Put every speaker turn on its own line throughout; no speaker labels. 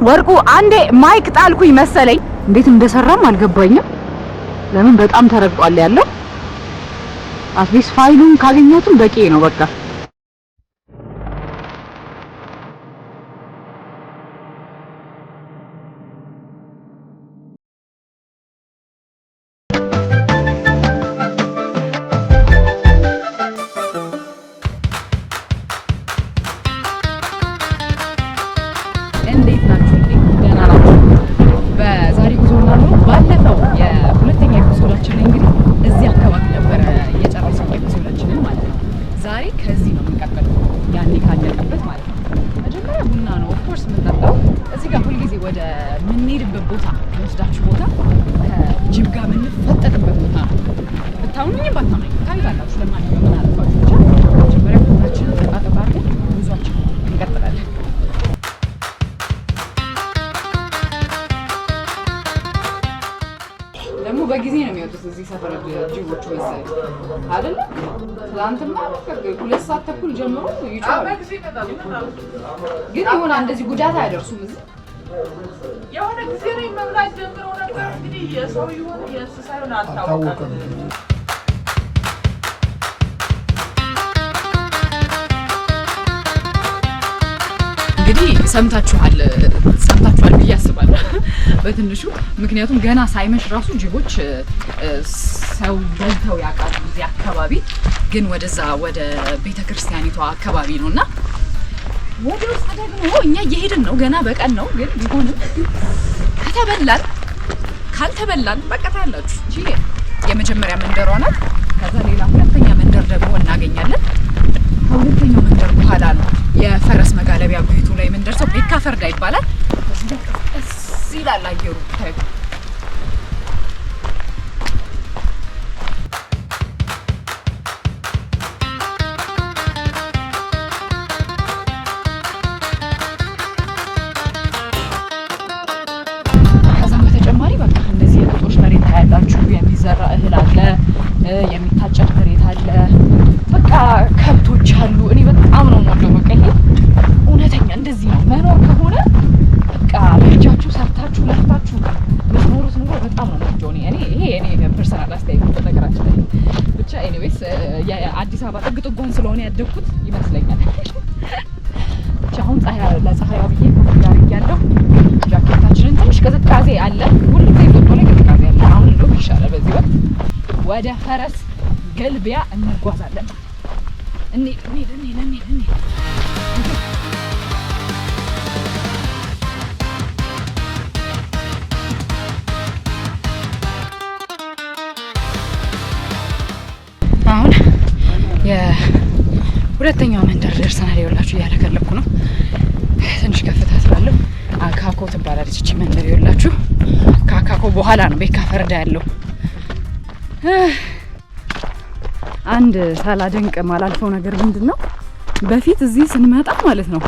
ወርቁ አንዴ ማይክ ጣልኩኝ መሰለኝ። እንዴት እንደሰራም አልገባኝም። ለምን በጣም ተረግጧል ያለው። አትሊስት ፋይሉን ካገኘሁትም በቂ ነው በቃ። እንዴት ናችሁ? ደህና ናችሁ? በዛሬ ጉዞ ነው ባለፈው የሁለተኛ ኤፒሶዳችን እንግዲህ እዚህ አካባቢ ነበረ የጨረስነው ኤፒሶዳችንን ማለት ነው። ዛሬ ከዚህ ነው የምንቀጥለው፣ ያኔ ካለቀበት ማለት ነው። መጀመሪያ ቡና ነው ኦፍ ኮርስ የምንጠጣው። እዚህ ጋር ሁልጊዜ ወደ የምንሄድበት ቦታ ወስዳችሁ ቦታ ከጅብ ጋር የምንፈጠጥበት ቦታ ነው። ብታምኑኝ ባታምኑኝ ታዩታላችሁ። ለማንኛውም ምን አለባችሁ ብቻ መጀመሪያ ቡናችንን ጠጣ አድርገን ጉዟችንን እንቀጥላለን። ደግሞ በጊዜ ነው የሚወጡት እዚህ ሰፈር ጅቦቹ መሰለኝ አይደለ? ትናንትና 2 ሰዓት ተኩል ጀምሮ ይጮሃሉ። ግን የሆነ እንደዚህ ጉዳት አያደርሱም። እዚህ የሆነ ጊዜ ነው መብላት ጀምረው ነበር። እንግዲህ የሰው ይሁን የእንስሳ ይሁን አልታወቀም። እንግዲህ ሰምታችኋል ብዬ አስባለሁ በትንሹ። ምክንያቱም ገና ሳይመሽ ራሱ ጅቦች ሰው በልተው ያውቃሉ እዚህ አካባቢ። ግን ወደዛ ወደ ቤተክርስቲያኒቷ አካባቢ ነውና ወደ ውስጥ ደግሞ እኛ እየሄድን ነው። ገና በቀን ነው። ግን ቢሆንም ካልተበላን በቃ ታያላችሁ። እቺ የመጀመሪያ መንደሯ ናት። ከዛ ሌላ ሁለተኛ መንደር ደግሞ እናገኛለን። ከሁለተኛው መንደር በኋላ ነው የፈረስ መጋለቢያ ቤቱ ላይ የምንደርሰው። ቤካ ፈርዳ ይባላል። እዚህ ይላል አየሩ። ከዛም በተጨማሪ በቃ እንደዚህ የግጦሽ መሬት ያላችሁ የሚዘራ እህል አለ፣ የሚታጨድ መሬት አለ። በቃ ከብቶች አሉ። እኔ በጣም ነው የምወደው። በቃ ይሄ እውነተኛ እንደዚህ ነው መኖር ከሆነ በቃ ልጃችሁ ሰርታችሁ ለፍታችሁ የምትኖሩት ኑሮ በጣም ነው የምወደው። እኔ ፐርሰናል አስተያየት በነገራችን ላይ ብቻ ኤኒዌይስ የአዲስ አበባ ጥግ ጥጓን ስለሆነ ያደግኩት ይመስለኛል። ብቻ አሁን ለፀሐይዋ ብዬ ያደርጊያለሁ። ጃኬታችንን ትንሽ ቅዝቃዜ አለ። ሁሉ ጊዜ ጦጦ ላይ ቅዝቃዜ አለ። አሁን እንደውም ይሻላል። በዚህ ወቅት ወደ ፈረስ ገልቢያ እንጓዛለን። እንሂድ። አሁን የሁለተኛው መንደር ደርሰናል። ይኸውላችሁ እያለከለኩ ነው። ትንሽ ከፍታ ስላለው አካኮ ትባላለች እቺ መንደር። ይኸውላችሁ ከአካኮ በኋላ ነው ቤካ ፈርዳ ያለው። አንድ ሳላደንቅ ማላልፈው ነገር ምንድነው፣ በፊት እዚህ ስንመጣ ማለት ነው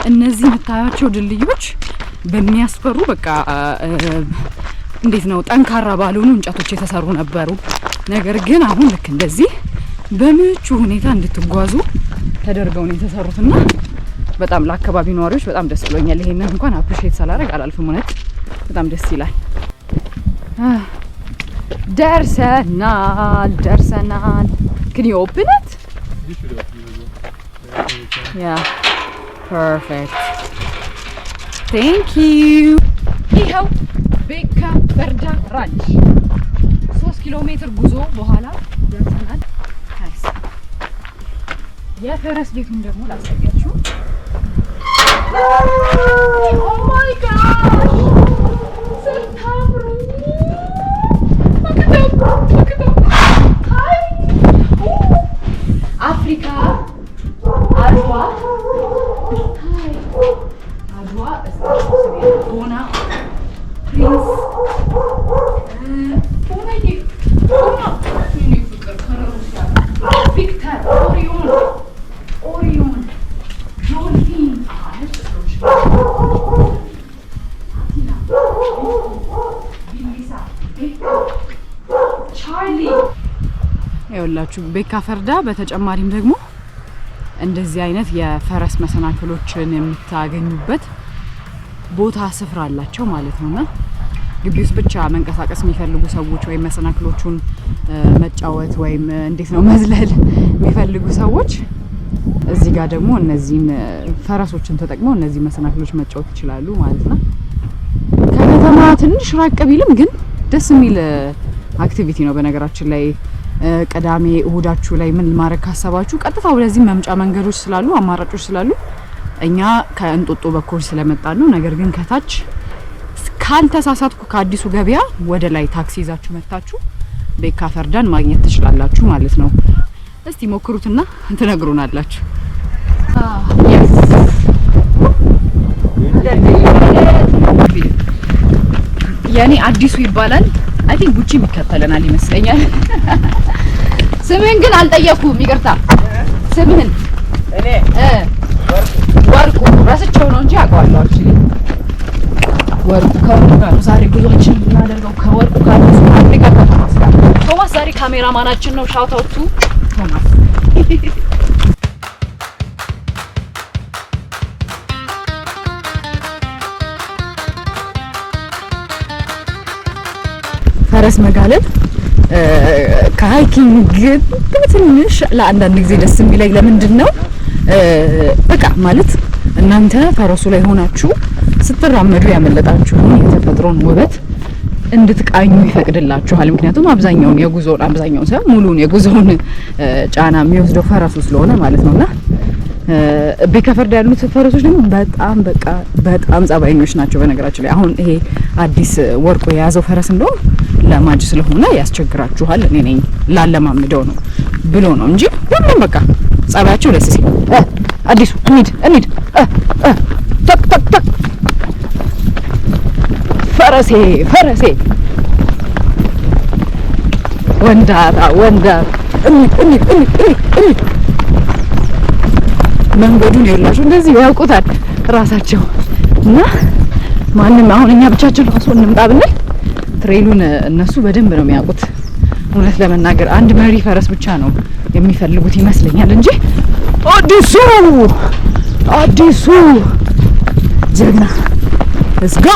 እነዚህ የምታያቸው ድልድዮች በሚያስፈሩ በቃ እንዴት ነው ጠንካራ ባልሆኑ እንጨቶች የተሰሩ ነበሩ። ነገር ግን አሁን ልክ እንደዚህ በምቹ ሁኔታ እንድትጓዙ ተደርገው ነው የተሰሩትና በጣም ለአካባቢ ነዋሪዎች በጣም ደስ ብሎኛል። ይሄንን እንኳን አፕሪሺየት ሳላደርግ አላልፍም። እውነት በጣም ደስ ይላል። ደርሰናል። Can you open it? Yeah. Perfect. Thank you. ይኸው ቤካ ፈርዳ ራንች 3 ኪሎ ሜትር ጉዞ በኋላ ደርሰናል። ናይስ። የፈረስ ቤቱን ደግሞ ላሳያችሁ። Oh my gosh! ስታምሩ አፍሪካ አድዋ ቦና ፕሪንስ ቪክተር ኦሪዮን ዶልፊን ይኸውላችሁ ቤካ ፈርዳ በተጨማሪም ደግሞ እንደዚህ አይነት የፈረስ መሰናክሎችን የምታገኙበት ቦታ ስፍራ አላቸው ማለት ነውና ግቢ ውስጥ ብቻ መንቀሳቀስ የሚፈልጉ ሰዎች ወይም መሰናክሎቹን መጫወት ወይም እንዴት ነው መዝለል የሚፈልጉ ሰዎች እዚህ ጋር ደግሞ እነዚህን ፈረሶችን ተጠቅመው እነዚህ መሰናክሎች መጫወት ይችላሉ ማለት ነው። ከከተማ ትንሽ ራቅ ቢልም ግን ደስ የሚል አክቲቪቲ ነው። በነገራችን ላይ ቅዳሜ እሁዳችሁ ላይ ምን ማድረግ ካሰባችሁ ቀጥታ ወደዚህ መምጫ መንገዶች ስላሉ አማራጮች ስላሉ እኛ ከእንጦጦ በኩል ስለመጣን ነው። ነገር ግን ከታች ካልተሳሳትኩ ከአዲሱ ገበያ ወደ ላይ ታክሲ ይዛችሁ መጣችሁ ቤካ ፈርዳን ማግኘት ትችላላችሁ ማለት ነው። እስቲ ሞክሩትና ትነግሩናላችሁ። ያኔ አዲሱ ይባላል። አይ ቲንክ ቡቺ ይከተለናል ይመስለኛል። ስምህን ግን አልጠየኩም፣ ይቅርታ። ስምህን
እኔ
ወርቁ ራስቸው ነው እንጂ አውቀዋለሁ። አክቹሊ ወርቁ ከወርቁ ጋር ዛሬ ጉዟችን እናደርገው ከወርቁ ጋር አፍሪካ ከቶማስ ጋር። ቶማስ ዛሬ ካሜራማናችን ነው። ሻውት አውት ቱ ቶማስ። ፈረስ መጋለብ ከሃይኪንግ ትንሽ ለአንዳንድ ጊዜ ደስ የሚለኝ ለምንድን ነው በቃ ማለት እናንተ ፈረሱ ላይ ሆናችሁ ስትራመዱ ያመለጣችሁን የተፈጥሮን ውበት እንድትቃኙ ይፈቅድላችኋል። ምክንያቱም አብዛኛውን ሳይሆን ሙሉን የጉዞውን ጫና የሚወስደው ፈረሱ ስለሆነ ማለት ነውና ቤካ ፈርዳ ያሉት ፈረሶች ደግሞ በጣም ጸባይኞች ናቸው። በነገራችን ላይ አሁን ይሄ አዲስ ወርቁ የያዘው ፈረስ እንደው ለማጅ ስለሆነ ያስቸግራችኋል። እኔ ነኝ ላለማምደው ነው ብሎ ነው እንጂ ሁሉም በቃ ጸባያቸው ደስ ሲል አዲሱ እንሂድ ተክ ፈረሴ ወንዳ እንሂድ መንገዱን ይላችሁ እንደዚህ ያውቁታል ራሳቸው እና ማንም አሁን እኛ ብቻችን ራሱ እንምጣ ብንል ትሬሉን እነሱ በደንብ ነው የሚያውቁት። እውነት ለመናገር አንድ መሪ ፈረስ ብቻ ነው የሚፈልጉት ይመስለኛል እንጂ አዲሱ ጀግና let's go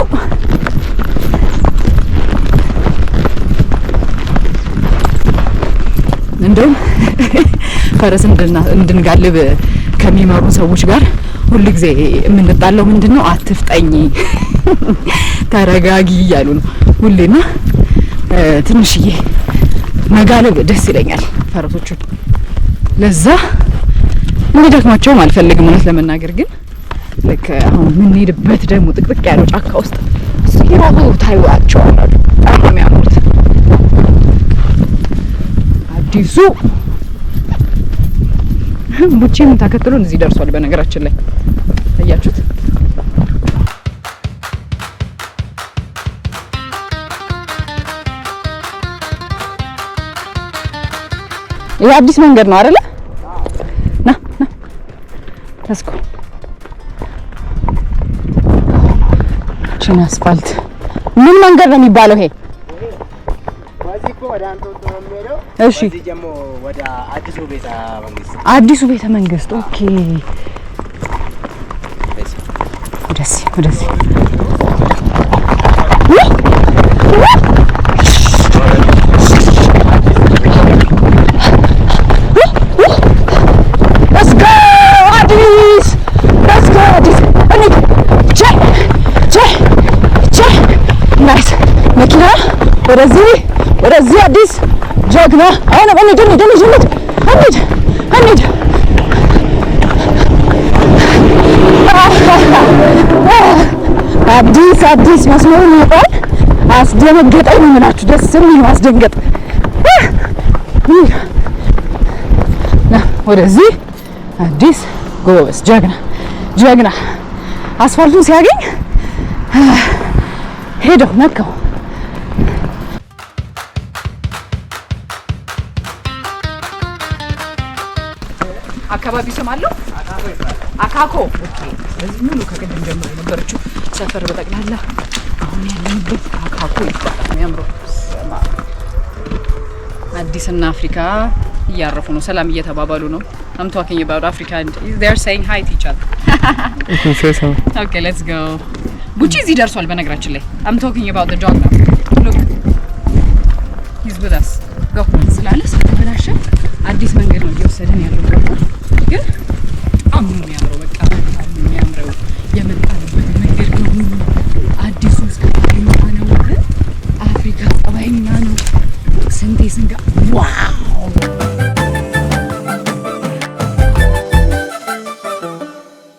እንደውም ፈረስ እንድንጋልብ ከሚመሩ ሰዎች ጋር ሁሉ ጊዜ የምንጣለው ምንድነው አትፍጠኝ ተረጋጊ እያሉ ነው ሁሌና ትንሽዬ መጋለብ ደስ ይለኛል ፈረሶቹን። ለዛ እንዲደክማቸውም አልፈልግም እውነት ለመናገር ግን ልክ አሁን የምንሄድበት ደግሞ ጥቅጥቅ ያለው ጫካ ውስጥ ሲራሩ ታዩዋቸዋል። በጣም ነው የሚያምሩት። አዲሱ ቡቺም ተከትሎን እዚህ ደርሷል። በነገራችን ላይ አያችሁት? ይሄ አዲስ መንገድ ነው አይደለ? ና ተስኮ ቺና አስፋልት ምን መንገድ ነው የሚባለው ይሄ? እሺ
ወደ
አዲሱ ቤተ መንግስት ኦኬ። ወደዚህ መኪና ወደዚህ አዲስ ጀግና አሁን እንሂድ አዲስ መስመሩን ይወጣል። አስደነገጠኝ ነው የምላችሁ። ደስ የሚል ማስደንገጥ ና ወደዚህ አዲስ ጎበዝ ጀግና አስፋልቱን ሲያገኝ ሄደው ነካው። አካባቢ ስም አለው አካኮ። ኦኬ ስለዚህ ሙሉ ከቀደም ጀምሮ የነበረችው ሰፈር በጠቅላላ አሁን ያለንበት አካኮ ይባላል። የሚያምረው አዲስና አፍሪካ እያረፉ ነው ሰላም እየተባባሉ ነው I'm talking about Africa and they're saying hi to each other
You can say so.
Okay, let's go. ቡቺ እዚህ ደርሷል በነገራችን ላይ I'm talking about the dog now. Look. He's with us. Go. ስላለ ስለተበላሸ አዲስ መንገድ ነው እየወሰደን ያለው ግን በጣም ነው የሚያምረው